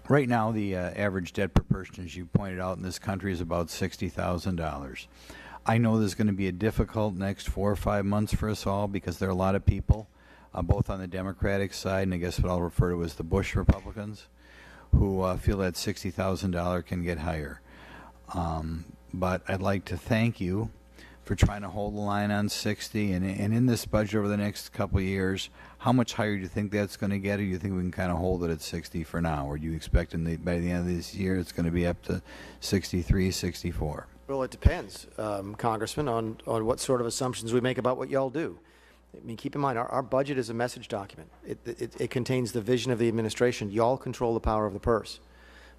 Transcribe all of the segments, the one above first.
Right now, the average debt per person, as you pointed out, in this country is about $60,000. I know there's going to be a difficult next 4 or 5 months for us all because there are a lot of people, both on the Democratic side and I guess what I'll refer to as the Bush Republicans, who feel that $60,000 can get higher. But I'd like to thank you for trying to hold the line on 60. And in this budget over the next couple of years, how much higher do you think that's going to get? Or do you think we can kind of hold it at 60 for now? Or do you expect by the end of this year it's going to be up to 63, 64? Well, it depends, Congressman, on what sort of assumptions we make about what y'all do. I mean, keep in mind, our budget is a message document. It contains the vision of the administration. Y'all control the power of the purse.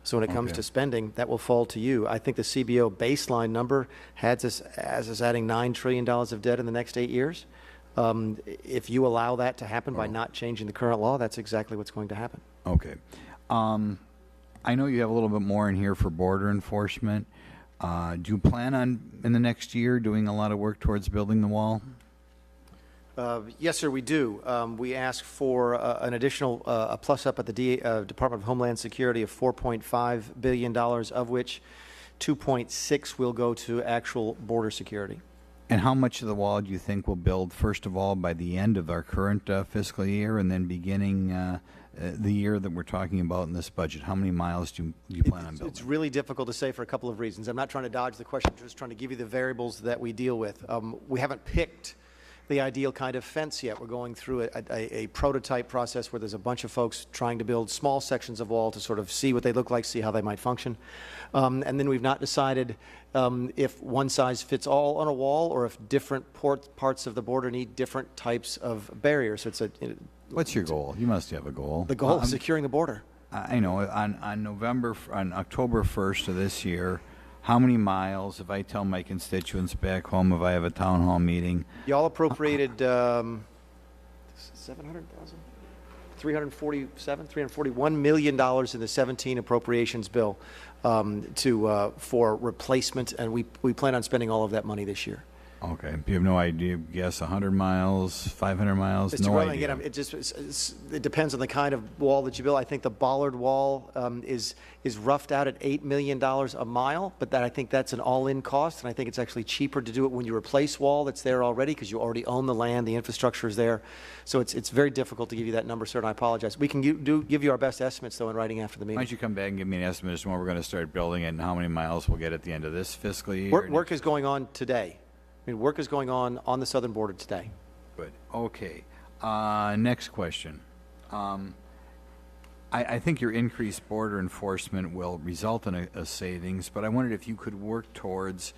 So when it comes to spending, that will fall to you. I think the CBO baseline number has us adding $9 trillion of debt in the next 8 years. If you allow that to happen by not changing the current law, that's exactly what's going to happen. Okay. I know you have a little bit more in here for border enforcement. Do you plan on, in the next year, doing a lot of work towards building the wall? Yes, sir, we do. We ask for an additional a plus up at the Department of Homeland Security of $4.5 billion, of which 2.6 will go to actual border security. And how much of the wall do you think will build, first of all, by the end of our current fiscal year and then beginning the year that we're talking about in this budget? How many miles do you plan on building? It's really difficult to say for a couple of reasons. I'm not trying to dodge the question. I'm just trying to give you the variables that we deal with. We haven't picked the ideal kind of fence yet. We're going through a prototype process where there's a bunch of folks trying to build small sections of wall to sort of see what they look like, see how they might function. And then we've not decided if one size fits all on a wall or if different parts of the border need different types of barriers. So What's your goal? You must have a goal. The goal is securing the border. I know. On October 1st of this year, how many miles, if I tell my constituents back home, if I have a town hall meeting? Y'all appropriated 700,000? $341 million in the 17 appropriations bill for replacement, and we plan on spending all of that money this year. Okay. You have no idea? Guess 100 miles, 500 miles? Mr. No Grothman, idea. Again, it depends on the kind of wall that you build. I think the bollard wall is roughed out at $8 million a mile, but I think that's an all-in cost, and I think it's actually cheaper to do it when you replace wall that's there already because you already own the land, the infrastructure is there. So it's very difficult to give you that number, sir, and I apologize. We can give you our best estimates, though, in writing after the meeting. Why don't you come back and give me an estimate as to when we're going to start building it and how many miles we'll get at the end of this fiscal year? Work is going on today. I mean, work is going on the southern border today. Good. Okay. Next question. I think your increased border enforcement will result in a savings, but I wondered if you could work towards,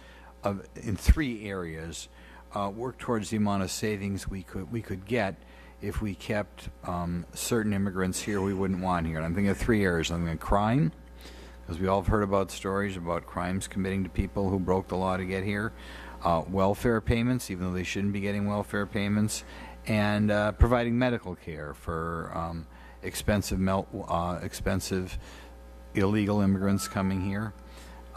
in 3 areas, work towards the amount of savings we could get if we kept certain immigrants here we wouldn't want here. And I'm thinking of 3 areas. I'm thinking of crime, because we all have heard about stories about crimes committing to people who broke the law to get here. Welfare payments, even though they shouldn't be getting welfare payments, and providing medical care for expensive illegal immigrants coming here.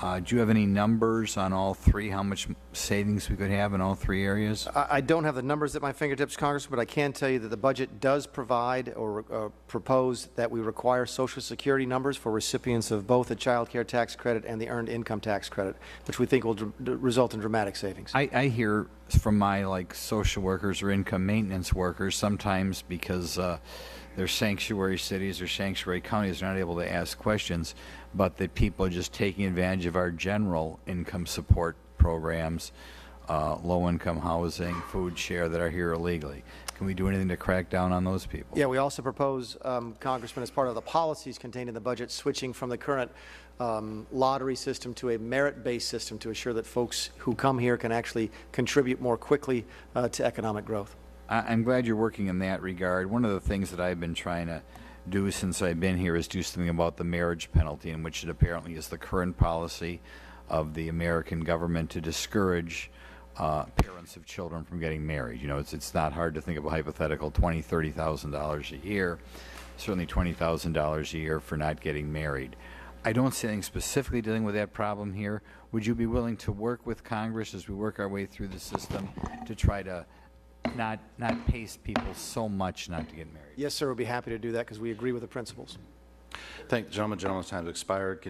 Do you have any numbers on all 3, how much savings we could have in all 3 areas? I don't have the numbers at my fingertips, Congressman, but I can tell you that the budget does provide or propose that we require Social Security numbers for recipients of both the child care tax credit and the earned income tax credit, which we think will result in dramatic savings. I hear from my social workers or income maintenance workers sometimes because they're sanctuary cities or sanctuary counties, they're not able to ask questions, but that people are just taking advantage of our general income support programs, low-income housing, food share that are here illegally. Can we do anything to crack down on those people? Yeah, we also propose, Congressman, as part of the policies contained in the budget, switching from the current lottery system to a merit-based system to assure that folks who come here can actually contribute more quickly to economic growth. I'm glad you're working in that regard. One of the things that I've been trying to do since I've been here is do something about the marriage penalty, in which it apparently is the current policy of the American government to discourage parents of children from getting married. You know, it's not hard to think of a hypothetical $20,000, $30,000 a year, certainly $20,000 a year for not getting married. I don't see anything specifically dealing with that problem here. Would you be willing to work with Congress as we work our way through the system to try to not pace people so much not to get married? Yes, sir. We'll be happy to do that because we agree with the principles. Thank the gentleman. Gentleman's time has expired.